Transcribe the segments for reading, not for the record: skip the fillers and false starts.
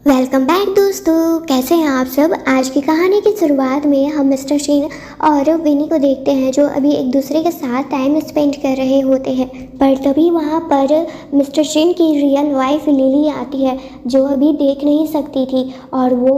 Welcome back दोस्तों, कैसे हैं आप सब। आज की कहानी की शुरुआत में हम मिस्टर शीन और विनी को देखते हैं जो अभी एक दूसरे के साथ टाइम स्पेंड कर रहे होते हैं। पर तभी वहाँ पर मिस्टर शीन की रियल वाइफ लिली आती है जो अभी देख नहीं सकती थी और वो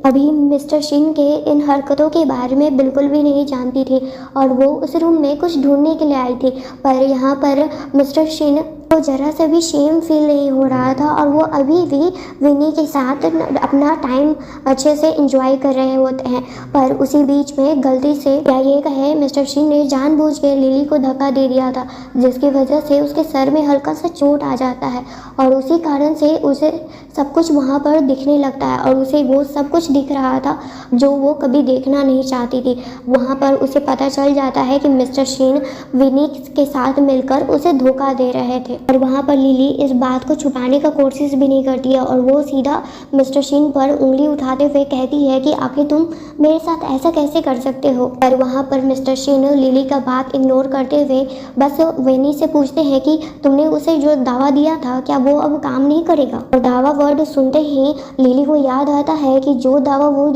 अभी मिस्टर शीन के इन हरकतों के बारे में बिल्कुल भी नहीं जानती थी और वो उस रूम में कुछ ढूंढने के लिए आई थी। पर यहाँ पर मिस्टर शीन को जरा सा भी शेम फील नहीं हो रहा था और वो अभी भी विनी के साथ अपना टाइम अच्छे से एंजॉय कर रहे होते हैं। पर उसी बीच में गलती से या ये कहे मिस्टर शीन ने जानबूझ के लिली को धक्का दे दिया था, जिसकी वजह से उसके सर में हल्का सा चोट आ जाता है और उसी कारण से उसे सब कुछ वहाँ पर दिखने लगता है और उसे वो सब कुछ दिख रहा था जो वो कभी देखना नहीं चाहती थी। वहाँ पर उसे पता चल जाता है कि मिस्टर शीन विनी के साथ मिलकर उसे धोखा दे रहे थे और वहाँ पर लिली इस बात को छुपाने का कोशिश भी नहीं करती है और वो सीधा मिस्टर शीन पर उंगली उठाते हुए कहती है कि आखिर तुम मेरे साथ ऐसा कैसे कर सकते हो। पर वहाँ पर मिस्टर शीन लिली का बात इग्नोर करते हुए बस विनी से पूछते हैं कि तुमने उसे जो दावा दिया था क्या वो अब काम नहीं करेगा। और दावा वर्ड सुनते ही लिली को याद आता है कि जो दावा वो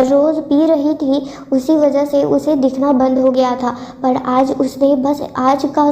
रोज पी रही थी उसी वजह से उसे दिखना बंद हो गया था। पर आज उसने बस आज का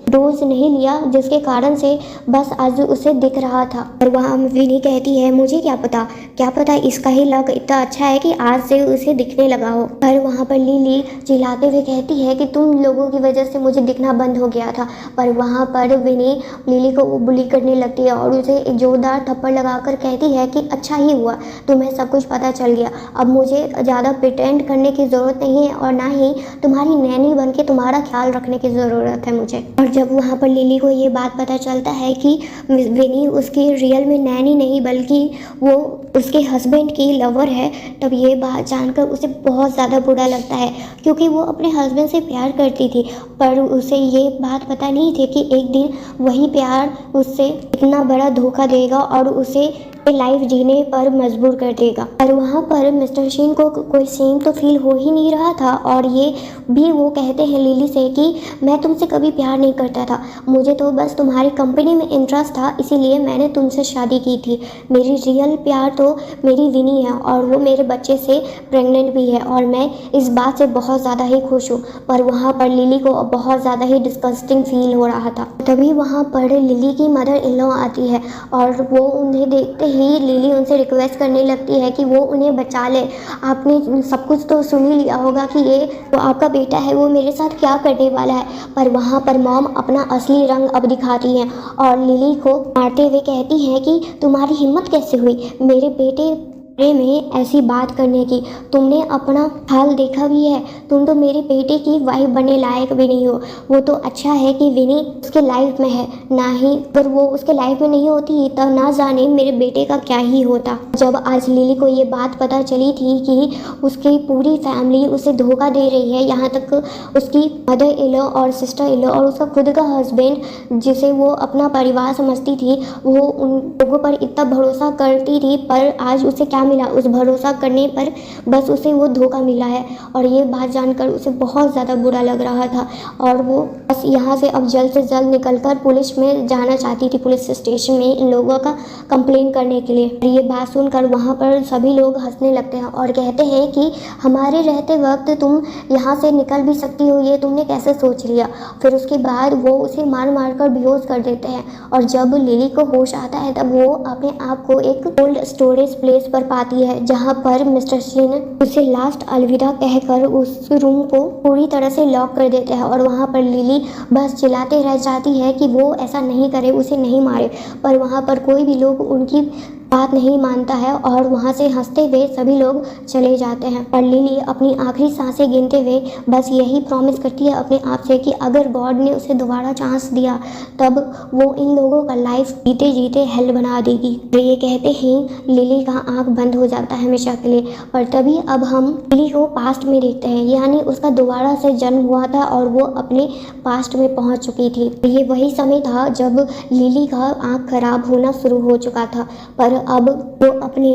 डोज नहीं लिया जिसके कारण से बस आज उसे दिख रहा था। और वहाँ विनी कहती है मुझे क्या पता इसका ही लक इतना अच्छा है कि आज से उसे दिखने लगा हो। पर वहाँ पर लिली चिल्लाते हुए कहती है कि तुम लोगों की वजह से मुझे दिखना बंद हो गया था। पर वहाँ पर विनी लिली को बुली करने लगती है और उसे एक जोरदार थप्पड़ लगाकर कहती है कि अच्छा ही हुआ तुम्हें सब कुछ पता चल गया, अब मुझे ज़्यादा प्रिटेंड करने की ज़रूरत नहीं है और ना ही तुम्हारी नैनी बन के तुम्हारा ख्याल रखने की ज़रूरत है मुझे। और जब वहाँ पर लिली को ये बात पता चलता है कि विनी उसकी रियल में नैनी नहीं बल्कि वो उसके हस्बैंड की लवर है, तब ये बात जानकर उसे बहुत ज़्यादा बुरा लगता है क्योंकि वो अपने हस्बैंड से प्यार करती थी। पर उसे ये बात पता नहीं थी कि एक दिन वही प्यार उससे इतना बड़ा धोखा देगा और उसे लाइफ जीने पर मजबूर कर देगा। और वहाँ पर मिस्टर शीन को कोई सेम तो फील हो ही नहीं रहा था और ये भी वो कहते हैं लिली से कि मैं तुमसे कभी प्यार नहीं करता था, मुझे तो बस तुम्हारी कंपनी में इंटरेस्ट था इसीलिए मैंने तुमसे शादी की थी। मेरी रियल प्यार तो मेरी विनी है और वो मेरे बच्चे से प्रेग्नेंट भी है और मैं इस बात से बहुत ज़्यादा ही खुश हूँ। पर वहाँ पर लिली को बहुत ज़्यादा ही डिस्गस्टिंग फील हो रहा था। तभी वहाँ पर लिली की मदर इन लॉ आती है और वो उन्हें देखते ही लिली उनसे रिक्वेस्ट करने लगती है कि वो उन्हें बचा ले। आपने सब कुछ तो सुन ही लिया होगा कि ये वो आपका बेटा है वो मेरे साथ क्या करने वाला है। पर वहाँ पर मॉम अपना असली रंग अब दिखाती हैं और लिली को मारते हुए कहती हैं कि तुम्हारी हिम्मत कैसे हुई मेरे बेटे में ऐसी बात करने की, तुमने अपना हाल देखा भी है, तुम तो मेरे बेटे की वाइफ बनने लायक भी नहीं हो। वो तो अच्छा है कि विनी उसके लाइफ में है, ना ही अगर वो उसके लाइफ में नहीं होती तब ना जाने मेरे बेटे का क्या ही होता। जब आज लिली को ये बात पता चली थी कि उसकी पूरी फैमिली उसे धोखा दे रही है, यहाँ तक उसकी मदर इन लॉ और सिस्टर इन लॉ और उसका खुद का हस्बैंड जिसे वो अपना परिवार समझती थी वो उन लोगों पर इतना भरोसा करती थी, पर आज उसे क्या मिला, उस भरोसा करने पर बस उसे वो धोखा मिला है। और ये बात जानकर उसे बहुत ज़्यादा बुरा लग रहा था और वो बस यहाँ से अब जल्द से जल्द निकलकर पुलिस में जाना चाहती थी, पुलिस स्टेशन में इन लोगों का कंप्लेन करने के लिए। ये बात सुनकर वहाँ पर सभी लोग हंसने लगते हैं और कहते हैं कि हमारे रहते वक्त तुम यहाँ से निकल भी सकती हो, ये तुमने कैसे सोच लिया। फिर उसके बाद वो उसे मार मार कर बेहोश कर देते हैं और जब लिली को होश आता है तब वो अपने आप को एक कोल्ड स्टोरेज प्लेस पर पाती है जहाँ पर मिस्टर शीन उसे लास्ट अलविदा कहकर उस रूम को पूरी तरह से लॉक कर देते हैं। और वहाँ पर लिली बस चिल्लाते रह जाती है कि वो ऐसा नहीं करे, उसे नहीं मारे। पर वहाँ पर कोई भी लोग उनकी बात नहीं मानता है और वहाँ से हंसते हुए सभी लोग चले जाते हैं। पर लिली अपनी आखिरी सांसें गिनते हुए बस यही प्रॉमिस करती है अपने आप से कि अगर गॉड ने उसे दोबारा चांस दिया तब वो इन लोगों का लाइफ जीते जीते हेल बना देगी। तो ये कहते ही लिली का आंख बंद हो जाता है हमेशा के लिए। पर तभी अब हम लिली को पास्ट में देखते हैं, यानी उसका दोबारा से जन्म हुआ था और वो अपने पास्ट में पहुँच चुकी थी। ये वही समय था जब लिली का आँख खराब होना शुरू हो चुका था। पर अब वो अपने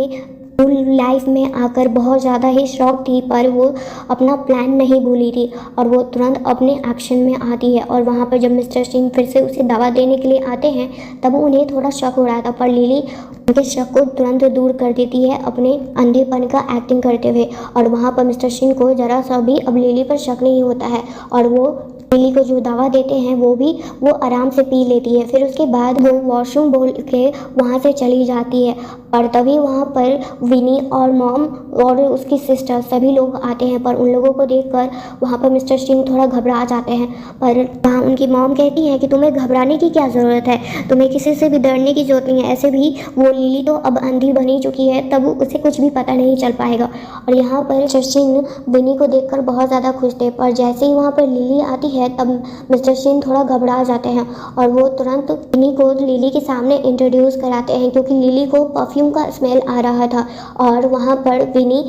लाइफ में आकर बहुत ज़्यादा ही शॉक थी, पर वो अपना प्लान नहीं भूली थी और वो तुरंत अपने एक्शन में आती है। और वहाँ पर जब मिस्टर सिंह फिर से उसे दवा देने के लिए आते हैं तब उन्हें थोड़ा शक हो रहा था, पर लिली उनके शक को तुरंत दूर कर देती है अपने अंधेपन का एक्टिंग करते हुए। और वहाँ पर मिस्टर सिंह को ज़रा सा भी अब लिली पर शक नहीं होता है और वो लिली को जो दवा देते हैं वो आराम से पी लेती है। फिर उसके बाद वो वॉशरूम बोल के वहाँ से चली जाती है और तभी वहाँ पर विनी और मॉम और उसकी सिस्टर सभी लोग आते हैं, पर उन लोगों को देखकर वहाँ पर मिस्टर सिंह थोड़ा घबरा जाते हैं। पर वहाँ उनकी मॉम कहती है कि तुम्हें घबराने की क्या ज़रूरत है, तुम्हें किसी से भी डरने की ज़रूरत नहीं है। ऐसे भी वो लिली तो अब अंधी बनी चुकी है, तब उसे कुछ भी पता नहीं चल पाएगा। और यहाँ पर मिस्टर सिंह विनी को देखकर बहुत ज़्यादा खुश थे, पर जैसे ही वहाँ पर लिली आती है तब मिस्टर सिंह थोड़ा घबरा जाते हैं और वो तुरंत विनी को लिली के सामने इंट्रोड्यूस कराते हैं, क्योंकि लिली को परफ्यूम का स्मेल आ रहा था और वहाँ पर विनी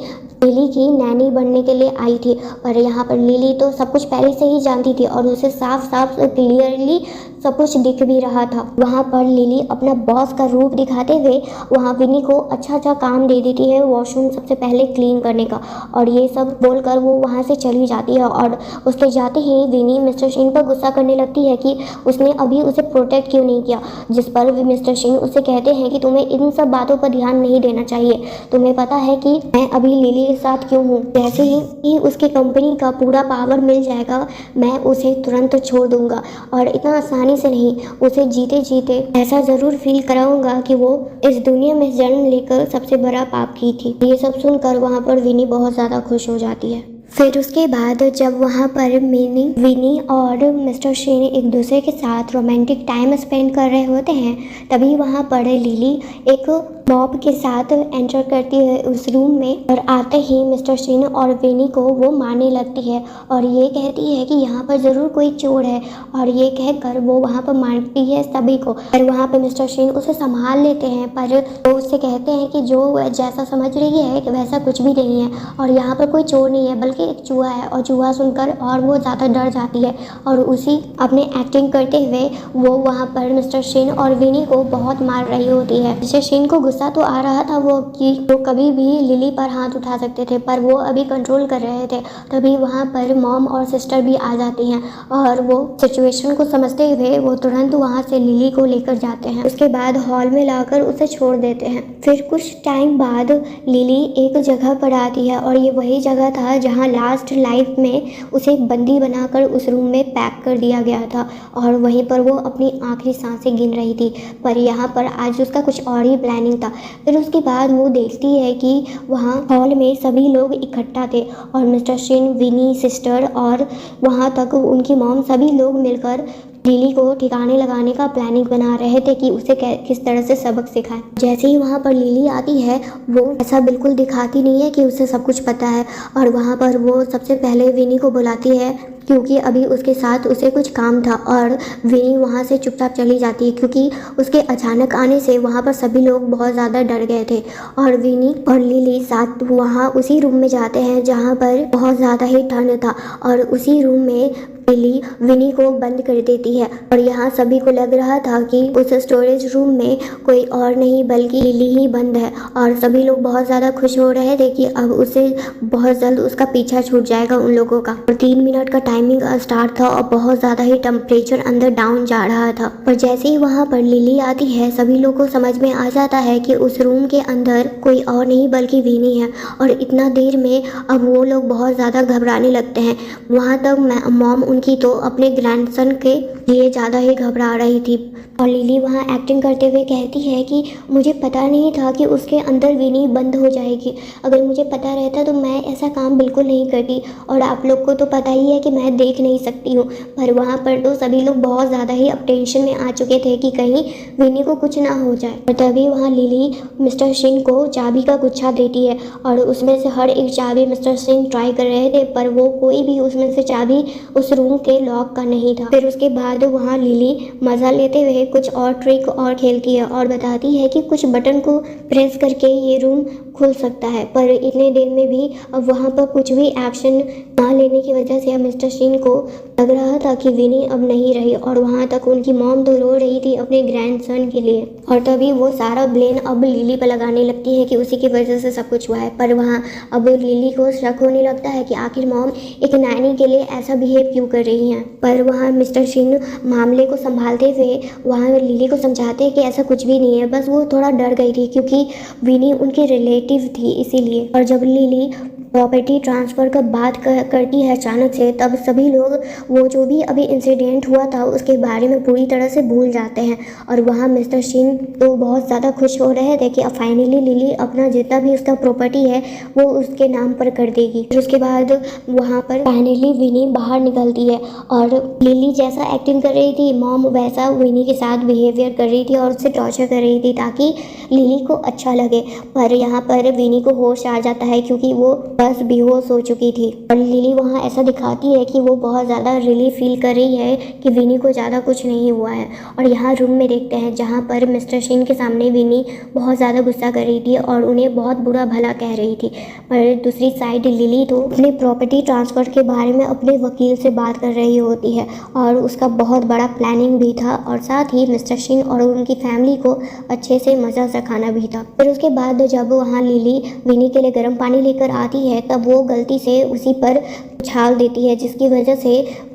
लिली की नैनी बनने के लिए आई थी। पर यहाँ पर लिली तो सब कुछ पहले से ही जानती थी और उसे साफ साफ क्लियरली सब कुछ दिख भी रहा था। वहाँ पर लिली अपना बॉस का रूप दिखाते हुए वहाँ विनी को अच्छा काम दे देती है, वॉशरूम सबसे पहले क्लीन करने का, और ये सब बोलकर वो वहाँ से चली जाती है। और उसके जाते ही विनी मिस्टर सिंह पर गुस्सा करने लगती है कि उसने अभी उसे प्रोटेक्ट क्यों नहीं किया, जिस पर मिस्टर सिंह उसे कहते हैं कि तुम्हें इन सब बातों पर ध्यान नहीं देना चाहिए, तुम्हें पता है कि मैं अभी लिली के साथ क्यों हूँ, जैसे ही उसके कंपनी का पूरा पावर मिल जाएगा मैं उसे तुरंत छोड़ दूंगा और इतना आसानी से नहीं, उसे जीते जीते ऐसा जरूर फील कराऊंगा कि वो इस दुनिया में जन्म लेकर सबसे बड़ा पाप की थी। ये सब सुनकर वहाँ पर विनी बहुत ज़्यादा खुश हो जाती है। फिर उसके बाद जब वहाँ पर विनी और मिस्टर सिंह एक दूसरे के साथ रोमांटिक टाइम स्पेंड कर रहे होते हैं, तभी वहाँ पर लिली एक मॉब के साथ एंटर करती है उस रूम में और आते ही मिस्टर सिंह और विनी को वो मारने लगती है और ये कहती है कि यहाँ पर ज़रूर कोई चोर है, और ये कहकर वो वहाँ पर मारती है सभी को। और वहाँ पर मिस्टर सिंह उसे संभाल लेते हैं, पर वो उससे कहते हैं कि जो जैसा समझ रही है कि वैसा कुछ भी नहीं है और यहाँ पर कोई चोर नहीं है बल्कि एक चूहा है। और चूहा सुनकर और वो ज़्यादा डर जाती है और उसी अपने एक्टिंग करते हुए वो वहाँ पर मिस्टर सिंह और विनी को बहुत मार रही होती है। मिस्टर सिंह को गुस्सा तो आ रहा था वो कि वो कभी भी लिली पर हाथ उठा सकते थे, पर वो अभी कंट्रोल कर रहे थे। तभी वहाँ पर मॉम और सिस्टर भी आ जाती हैं और वो सिचुएशन को समझते हुए वो तुरंत वहाँ से लिली को लेकर जाते हैं। उसके बाद हॉल में लाकर उसे छोड़ देते हैं। फिर कुछ टाइम बाद लिली एक जगह पर आती है और ये वही जगह था जहाँ लास्ट लाइफ में उसे बंदी बनाकर उस रूम में पैक कर दिया गया था और वहीं पर वो अपनी आखिरी सांसें गिन रही थी। पर यहाँ पर आज उसका कुछ और ही प्लानिंग था। फिर उसके बाद वो देखती है कि वहाँ हॉल में सभी लोग इकट्ठा थे और मिस्टर सिंह, विनी, सिस्टर और वहाँ तक उनकी मॉम सभी लोग मिलकर लिली को ठिकाने लगाने का प्लानिंग बना रहे थे कि उसे किस तरह से सबक सिखाएं। जैसे ही वहाँ पर लिली आती है वो ऐसा बिल्कुल दिखाती नहीं है कि उसे सब कुछ पता है और वहाँ पर वो सबसे पहले विनी को बुलाती है क्योंकि अभी उसके साथ उसे कुछ काम था और विनी वहाँ से चुपचाप चली जाती है क्योंकि उसके अचानक आने से वहाँ पर सभी लोग बहुत ज़्यादा डर गए थे। और विनी और लिली साथ वहाँ उसी रूम में जाते हैं जहाँ पर बहुत ज़्यादा ही ठंड था और उसी रूम में लिली विनी को बंद कर देती है और यहाँ सभी को लग रहा था कि उस स्टोरेज रूम में कोई और नहीं बल्कि लिली ही बंद है और सभी लोग बहुत ज़्यादा खुश हो रहे थे कि अब उसे बहुत जल्द उसका पीछा छूट जाएगा उन लोगों का। और 3 मिनट का टाइमिंग स्टार्ट था और बहुत ज़्यादा ही टेम्परेचर अंदर डाउन जा रहा था। पर जैसे ही वहाँ पर लिली आती है सभी लोग को समझ में आ जाता है कि उस रूम के अंदर कोई और नहीं बल्कि विनी है और इतना देर में अब वो लोग बहुत ज़्यादा घबराने लगते हैं। वहाँ तक मॉम उनकी तो अपने ग्रैंडसन के लिए ज़्यादा ही घबरा रही थी और लिली वहाँ एक्टिंग करते हुए कहती है कि मुझे पता नहीं था कि उसके अंदर विनी बंद हो जाएगी, अगर मुझे पता रहता तो मैं ऐसा काम बिल्कुल नहीं करती और आप लोग को तो पता ही है कि मैं देख नहीं सकती हूँ। पर वहाँ पर तो सभी लोग बहुत ज़्यादा ही अब टेंशन में आ चुके थे कि कहीं विनी को कुछ ना हो जाए। और तभी वहाँ लिली मिस्टर सिंह को चाबी का गुच्छा देती है और उसमें से हर एक चाबी मिस्टर सिंह ट्राई कर रहे थे पर वो कोई भी उसमें से चाबी उस रूम के लॉक का नहीं था। फिर उसके बाद वहाँ लिली मज़ा लेते हुए कुछ और ट्रिक और खेलती है और बताती है कि कुछ बटन को प्रेस करके ये रूम खुल सकता है, पर इतने देर में भी अब वहाँ पर कुछ भी एक्शन ना लेने की वजह से अब मिस्टर शीन को लग रहा था कि विनी अब नहीं रही और वहाँ तक उनकी मॉम तो रो रही थी अपने ग्रैंडसन के लिए। और तभी वो सारा ब्लेम अब लिली पर लगाने लगती है कि उसी की वजह से सब कुछ हुआ है। पर वहाँ अब लिली को शक होने लगता है कि आखिर मॉम एक नैनी के लिए ऐसा बिहेव क्यों कर रही हैं। पर वहाँ मिस्टर शीन मामले को संभालते हुए वहाँ लिली को समझाते हैं कि ऐसा कुछ भी नहीं है, बस वो थोड़ा डर गई थी क्योंकि विनी उनकी रिलेटिव थी इसीलिए। और जब लिली प्रॉपर्टी ट्रांसफ़र का बात करती है अचानक से, तब सभी लोग वो जो भी अभी इंसिडेंट हुआ था उसके बारे में पूरी तरह से भूल जाते हैं। और वहाँ मिस्टर शीन तो बहुत ज़्यादा खुश हो रहे थे कि अब फाइनली लिली अपना जितना भी उसका प्रॉपर्टी है वो उसके नाम पर कर देगी। फिर उसके बाद वहाँ पर फाइनली विनी बाहर निकलती है और लिली जैसा एक्टिंग कर रही थी मॉम वैसा विनी के साथ बिहेवियर कर रही थी और उससे टॉर्चर कर रही थी ताकि लिली को अच्छा लगे। पर यहाँ पर विनी को होश आ जाता है क्योंकि वो बस बेहोश हो चुकी थी। और लिली वहाँ ऐसा दिखाती है कि वो बहुत ज़्यादा रिलीफ फील कर रही है कि विनी को ज़्यादा कुछ नहीं हुआ है। और यहाँ रूम में देखते हैं जहाँ पर मिस्टर शीन के सामने विनी बहुत ज़्यादा गुस्सा कर रही थी और उन्हें बहुत बुरा भला कह रही थी। पर दूसरी साइड लिली तो अपने प्रॉपर्टी ट्रांसफ़र के बारे में अपने वकील से बात कर रही होती है और उसका बहुत बड़ा प्लानिंग भी था और साथ ही मिस्टर शीन और उनकी फैमिली को अच्छे से मज़ा से खाना भी था। फिर उसके बाद जब वहाँ लिली विनी के लिए गर्म पानी लेकर आती है तब वो गलती से उसी पर उछाल देती है जिसकी वजह से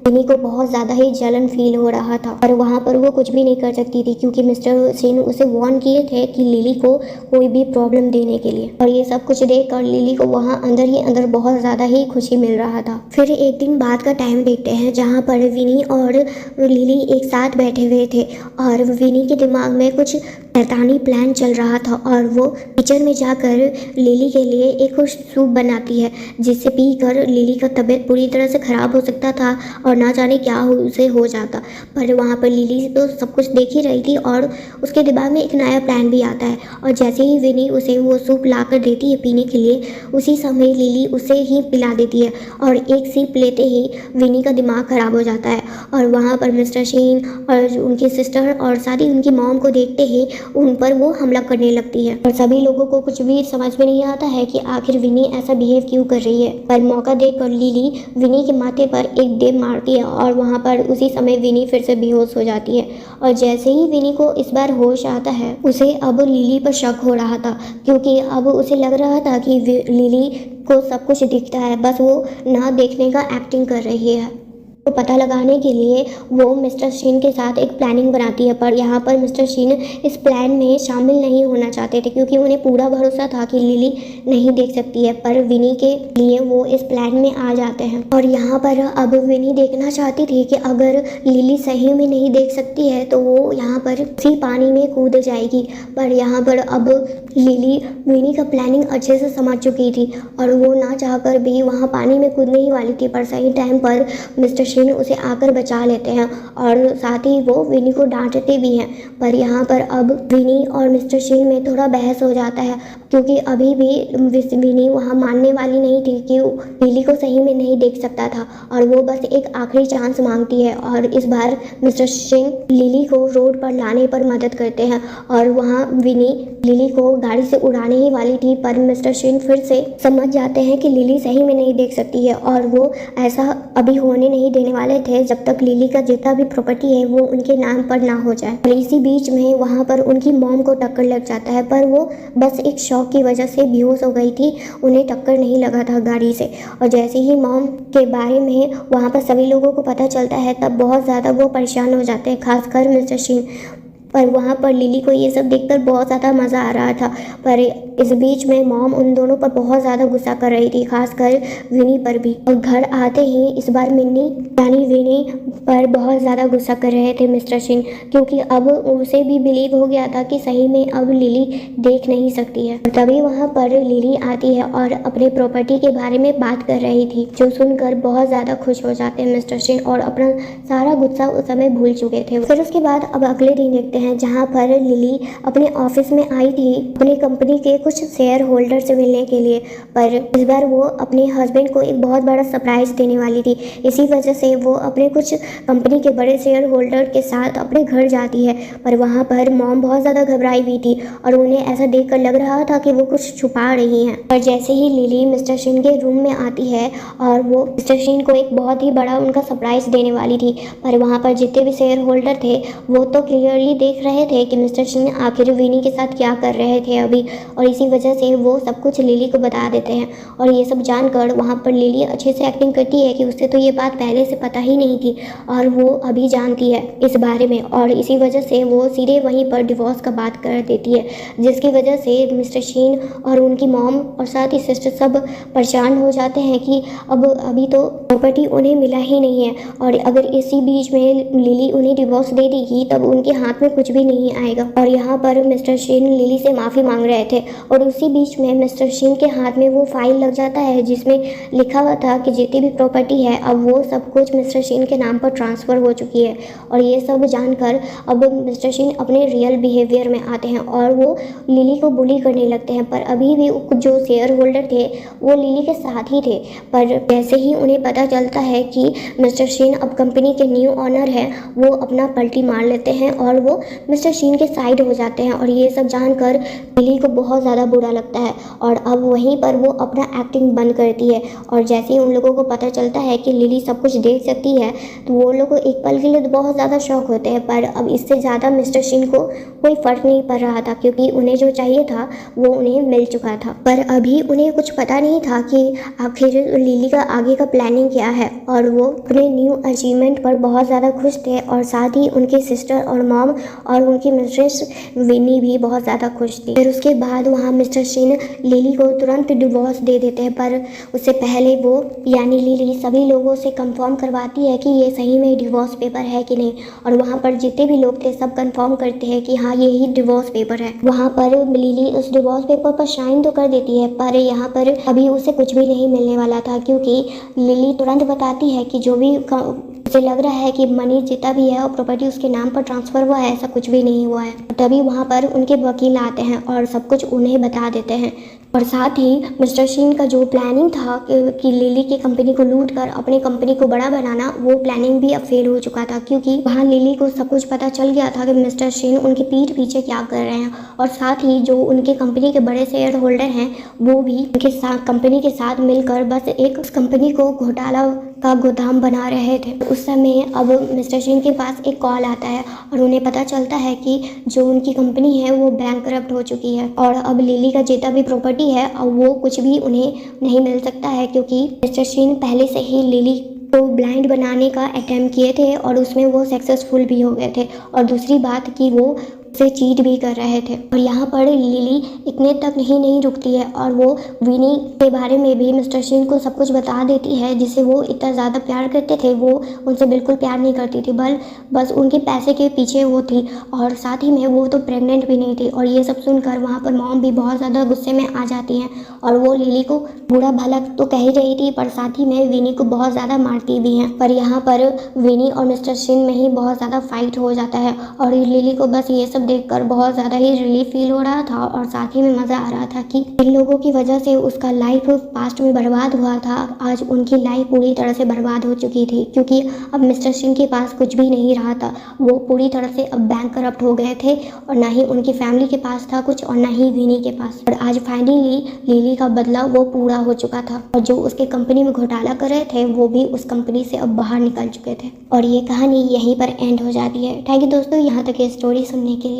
विनी को बहुत ज़्यादा ही जलन फील हो रहा था। और वहाँ पर वो कुछ भी नहीं कर सकती थी क्योंकि मिस्टर शीन उसे वार्न किए थे कि लिली को कोई भी प्रॉब्लम देने के लिए। और ये सब कुछ देख कर लिली को वहाँ अंदर ही अंदर बहुत ज़्यादा ही खुशी मिल रहा था। फिर एक दिन बाद का टाइम देखते हैं जहाँ पर विनी और लिली एक साथ बैठे हुए थे और विनी के दिमाग में कुछ शैतानी प्लान चल रहा था और वो किचन में जाकर लिली के लिए एक सूप बनाती है जिससे पीकर लिली का तबीयत पूरी तरह से ख़राब हो सकता था और ना जाने क्या उसे हो जाता। पर वहाँ पर लिली तो सब कुछ देख ही रही थी और उसके दिमाग में एक नया प्लान भी आता है और जैसे ही विनी उसे वो सूप ला कर देती है पीने के लिए उसी समय लिली उसे ही पिला देती है और एक सिप लेते ही विनी का दिमाग ख़राब हो जाता है। और वहाँ पर मिस्टर शीन और उनकी सिस्टर और साथ ही उनकी मॉम को देखते ही उन पर वो हमला करने लगती है और सभी लोगों को कुछ भी समझ में नहीं आता है कि आखिर विनी ऐसा बिहेव क्यों कर रही है। पर मौका देखकर लिली विनी के माथे पर एक डेब मारती है और वहाँ पर उसी समय विनी फिर से बेहोश हो जाती है। और जैसे ही विनी को इस बार होश आता है उसे अब लिली पर शक हो रहा था क्योंकि अब उसे लग रहा था कि लिली को सब कुछ दिखता है, बस वो ना देखने का एक्टिंग कर रही है। तो पता लगाने के लिए वो मिस्टर शीन के साथ एक प्लानिंग बनाती है पर यहाँ पर मिस्टर शीन इस प्लान में शामिल नहीं होना चाहते थे क्योंकि उन्हें पूरा भरोसा था कि लिली नहीं देख सकती है। पर विनी के लिए वो इस प्लान में आ जाते हैं और यहाँ पर अब विनी देखना चाहती थी कि अगर लिली सही में नहीं देख सकती है तो वो यहाँ पर उसी पानी में कूद जाएगी। पर यहाँ पर अब लिली विनी का प्लानिंग अच्छे से समझ चुकी थी और वो ना चाहकर भी वहाँ पानी में कूदने ही वाली थी। पर सही टाइम पर मिस्टर शीन उसे आकर बचा लेते हैं और साथ ही वो विनी को डांटते भी हैं। पर यहाँ पर अब विनी और मिस्टर शीन में थोड़ा बहस हो जाता है क्योंकि अभी भी विनी वहाँ मानने वाली नहीं थी कि लिली को सही में नहीं देख सकता था और वो बस एक आखिरी चांस मांगती है। और इस बार मिस्टर शीन लिली को रोड पर लाने पर मदद करते हैं और वहाँ विनी लिली को गाड़ी से उड़ाने ही वाली थी पर मिस्टर शीन फिर से समझ जाते हैं कि लिली सही में नहीं देख सकती है और वो ऐसा अभी होने नहीं देने वाले थे जब तक लिली का जितना भी प्रॉपर्टी है वो उनके नाम पर ना हो जाए। और इसी बीच में वहाँ पर उनकी मॉम को टक्कर लग जाता है पर वो बस एक शॉक की वजह से बेहोश हो गई थी, उन्हें टक्कर नहीं लगा था गाड़ी से। और जैसे ही मॉम के बारे में वहाँ पर सभी लोगों को पता चलता है तब बहुत ज़्यादा वो परेशान हो जाते हैं, खासकर मिस्टर शीन। पर वहाँ पर लिली को ये सब देखकर बहुत ज़्यादा मज़ा आ रहा था। पर इस बीच में मॉम उन दोनों पर बहुत ज़्यादा गुस्सा कर रही थी, खासकर विनी पर भी। और घर आते ही इस बार मिन्नी यानी विनी पर बहुत ज़्यादा गुस्सा कर रहे थे मिस्टर शीन क्योंकि अब उसे भी बिलीव हो गया था कि सही में अब लिली देख नहीं सकती है। तभी वहाँ पर लिली आती है और अपने प्रॉपर्टी के बारे में बात कर रही थी जो सुनकर बहुत ज़्यादा खुश हो जाते हैं मिस्टर शीन और अपना सारा गुस्सा उस समय भूल चुके थे। फिर उसके बाद अब अगले दिन देखते हैं हैं जहाँ पर लिली अपने ऑफिस में आई थी अपनी कंपनी के कुछ शेयर होल्डर से मिलने के लिए, पर इस बार वो अपने हस्बैंड को एक बहुत बड़ा सरप्राइज देने वाली थी। इसी वजह से वो अपने कुछ कंपनी के बड़े शेयर होल्डर के साथ अपने घर जाती है, पर वहाँ पर मॉम बहुत ज़्यादा घबराई हुई थी और उन्हें ऐसा देखकर लग रहा था कि वो कुछ छुपा रही हैं। पर जैसे ही लिली मिस्टर शिन के रूम में आती है और वो मिस्टर शिन को एक बहुत ही बड़ा उनका सरप्राइज देने वाली थी, पर वहाँ पर जितने भी शेयर होल्डर थे वो तो क्लियरली देख रहे थे कि मिस्टर शिन आखिर विनी के साथ क्या कर रहे थे अभी, और इसी वजह से वो सब कुछ लिली को बता देते हैं। और ये सब जानकर वहाँ पर लिली अच्छे से एक्टिंग करती है कि उससे तो ये बात पहले से पता ही नहीं थी और वो अभी जानती है इस बारे में, और इसी वजह से वो सीधे वहीं पर डिवोर्स का बात कर देती है, जिसकी वजह से मिस्टर शिन और उनकी मॉम और साथ ही सिस्टर सब परेशान हो जाते हैं कि अब अभी तो प्रॉपर्टी उन्हें मिला ही नहीं है, और अगर इसी बीच में लिली उन्हें डिवोर्स दे देगी तब उनके हाथ में कुछ भी नहीं आएगा। और यहाँ पर मिस्टर शिन लिली से माफ़ी मांग रहे थे और उसी बीच में मिस्टर शिन के हाथ में वो फाइल लग जाता है जिसमें लिखा हुआ था कि जितनी भी प्रॉपर्टी है अब वो सब कुछ मिस्टर शिन के नाम पर ट्रांसफ़र हो चुकी है। और ये सब जानकर अब मिस्टर शिन अपने रियल बिहेवियर में आते हैं और वो लिली को बुली करने लगते हैं, पर अभी भी जो शेयर होल्डर थे वो लिली के साथ ही थे। पर जैसे ही उन्हें पता चलता है कि मिस्टर शिन अब कंपनी के न्यू ऑनर हैं, वो अपना पलटी मार लेते हैं और वो मिस्टर शिन के साइड हो जाते हैं, और ये सब जानकर लिली को बहुत ज़्यादा बुरा लगता है और अब वहीं पर वो अपना एक्टिंग बंद करती है। और जैसे ही उन लोगों को पता चलता है कि लिली सब कुछ देख सकती है तो वो लोग को एक पल के लिए तो बहुत ज़्यादा शौक होते हैं, पर अब इससे ज़्यादा मिस्टर शिन को कोई फ़र्क नहीं पड़ रहा था क्योंकि उन्हें जो चाहिए था वो उन्हें मिल चुका था। पर अभी उन्हें कुछ पता नहीं था कि आखिर लिली का आगे का प्लानिंग क्या है, और वो अपने न्यू अचीवमेंट पर बहुत ज़्यादा खुश थे और साथ ही उनकी सिस्टर और मॉम और उनकी मिस्ट्रेस विनी भी बहुत ज़्यादा खुश थी। फिर उसके बाद वहाँ मिस्टर शिन लिली को तुरंत डिवोर्स दे देते हैं, पर उससे पहले वो यानी लिली सभी लोगों से कंफर्म करवाती है कि ये सही में डिवोर्स पेपर है कि नहीं, और वहाँ पर जितने भी लोग थे सब कंफर्म करते हैं कि हाँ ये ही डिवोर्स पेपर है। वहाँ पर लिली उस डिवोर्स पेपर पर साइन तो कर देती है, पर यहाँ पर अभी उसे कुछ भी नहीं मिलने वाला था क्योंकि लिली तुरंत बताती है कि जो भी उसे लग रहा है कि मनी जितना भी है और प्रॉपर्टी उसके नाम पर ट्रांसफ़र हुआ है, ऐसा कुछ भी नहीं हुआ है। तभी वहाँ पर उनके वकील आते हैं और सब कुछ उन्हें बता देते हैं, और साथ ही मिस्टर शिन का जो प्लानिंग था कि लिली की कंपनी को लूट कर अपनी कंपनी को बड़ा बनाना, वो प्लानिंग भी अब फेल हो चुका था क्योंकि वहाँ लिली को सब कुछ पता चल गया था कि मिस्टर शिन उनके पीठ पीछे क्या कर रहे हैं, और साथ ही जो उनके कंपनी के बड़े शेयर होल्डर हैं वो भी उनके साथ कंपनी के साथ मिलकर बस एक कंपनी को घोटाला का गोदाम बना रहे थे। उस समय अब मिस्टर शिन के पास एक कॉल आता है और उन्हें पता चलता है कि जो उनकी कंपनी है वो बैंकरप्ट हो चुकी है और अब लिली का जितना भी प्रॉपर्टी है अब वो कुछ भी उन्हें नहीं मिल सकता है क्योंकि मिस्टर शिन पहले से ही लिली को ब्लाइंड बनाने का अटेम्प्ट किए थे और उसमें वो सक्सेसफुल भी हो गए थे, और दूसरी बात कि वो से चीट भी कर रहे थे। और यहाँ पर लिली इतने तक नहीं रुकती है और वो विनी के बारे में भी मिस्टर शिन को सब कुछ बता देती है, जिसे वो इतना ज़्यादा प्यार करते थे वो उनसे बिल्कुल प्यार नहीं करती थी, बस उनके पैसे के पीछे वो थी, और साथ ही में वो तो प्रेग्नेंट भी नहीं थी। और ये सब सुनकर वहाँ पर मॉम भी बहुत ज़्यादा गुस्से में आ जाती हैं और वो लिली को बुरा भला तो कह ही रही थी पर साथ ही में विनी को बहुत ज़्यादा मारती भी हैं। पर यहाँ पर विनी और मिस्टर शिन में ही बहुत ज़्यादा फाइट हो जाता है और लिली को बस ये सब देखकर बहुत ज़्यादा ही रिलीफ फील हो रहा था और साथ ही में मज़ा आ रहा था कि इन लोगों की वजह से उसका लाइफ पास्ट में बर्बाद हुआ था, आज उनकी लाइफ पूरी तरह से बर्बाद हो चुकी थी क्योंकि अब मिस्टर सिंह के पास कुछ भी नहीं रहा था। वो पूरी तरह से अब बैंक करप्ट हो गए थे और ना ही उनकी फैमिली के पास था कुछ और ना ही विनी के पास। और आज फाइनली लिली का बदला वो पूरा हो चुका था और जो उसके कंपनी में घोटाला कर रहे थे वो भी उस कंपनी से अब बाहर निकल चुके थे। और ये कहानी यहीं पर एंड हो जाती है। थैंक यू दोस्तों यहाँ तक ये स्टोरी सुनने के लिए।